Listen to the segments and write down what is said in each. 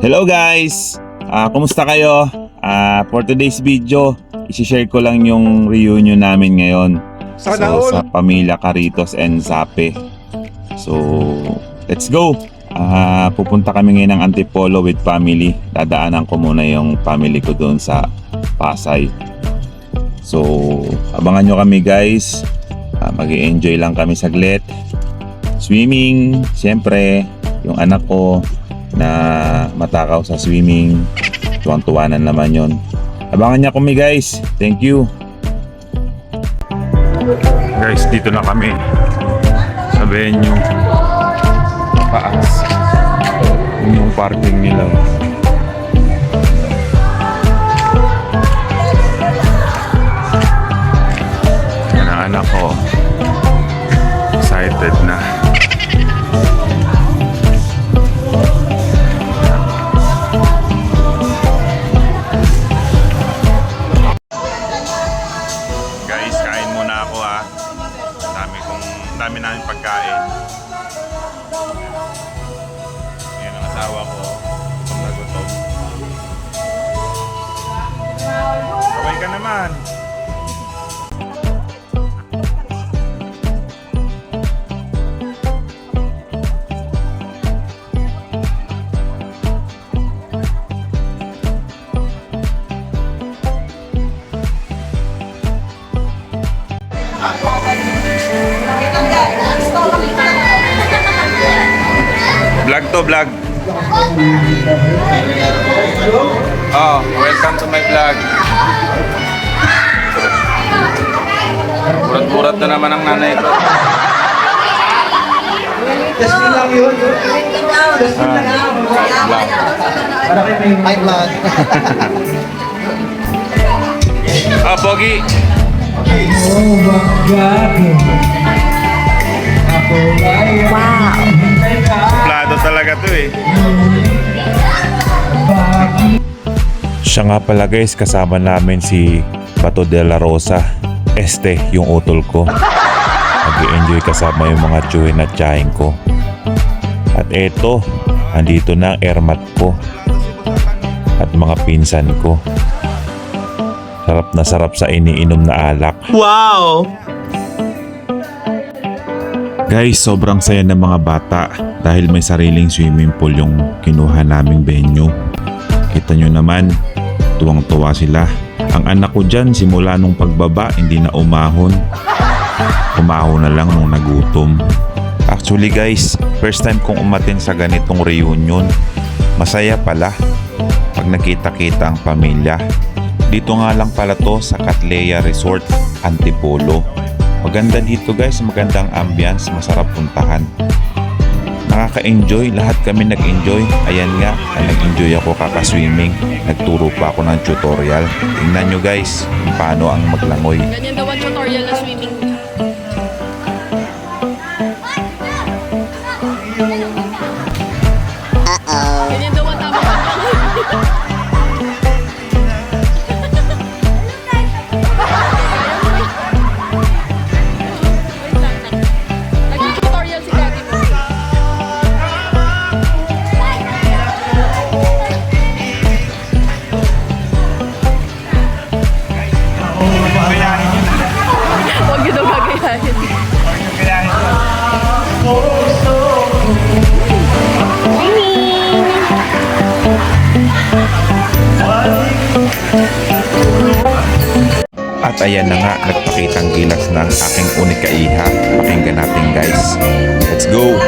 Hello guys! Kumusta kayo? For today's video, isi-share ko lang yung reunion namin ngayon. Sa pamilya Caritos and Sape. So, let's go! Pupunta kami ngayon ng Antipolo with family. Dadaanan ko muna yung family ko doon sa Pasay. So, abangan nyo kami guys. Mag-i-enjoy lang kami saglit. Swimming, siyempre, yung anak ko na matakaw sa swimming, tuwang-tuwa na naman yun. Abangan niya kami guys. Thank you. Guys, dito na kami sa venue. Paas. Yun yung parking nila. Yan ang anak ko. Excited na. Guys, kain muna ako ha. Dami namin pagkain. Yan ang asawa ko. Gutom na gutom. Kaway ka naman. Vlog to vlog. Oh, welcome to my vlog. Burat-burat na naman ang nanay ko. Testing lang yun. Testing lang yun. Vlog. Hi, vlog. Oh, Pogi. Oh my God. Wow! Plado talaga to eh. Siya nga pala guys, kasama namin si Bato de la Rosa. Este, yung utol ko. Nag-i-enjoy kasama yung mga tsuhin at tsahin ko. At eto, andito na ang airmat ko. At mga pinsan ko. Sarap na sarap sa iniinom na alak. Wow! Guys, sobrang saya ng mga bata dahil may sariling swimming pool yung kinuha naming venue. Kita nyo naman, tuwang-tuwa sila. Ang anak ko dyan, simula nung pagbaba, hindi na umahon. Umahon na lang nung nagutom. Actually guys, first time kong umatin sa ganitong reunion. Masaya pala pag nakita-kita ang pamilya. Dito nga lang pala to sa Cattleya Resort, Antipolo. Maganda dito guys, magandang ambience, masarap puntahan. Nakaka-enjoy, lahat kami nag-enjoy. Ayan nga, nag-enjoy ako kaka-swimming. Nagturo pa ako ng tutorial. Tingnan nyo guys, kung paano ang maglangoy. Ganyan daw ang tutorial na swimming. Ganyan daw ang tamang paglangoy. Nag-tutorial si Daddy mo. Huwag yun daw gagayahin. At ayan na nga, nagpakitang gilas ng aking unika iha. Pakinggan natin guys. Let's go!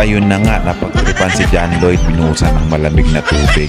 ayun na nga, napagtripan si John Lloyd, binuhusan ng malamig na tubig.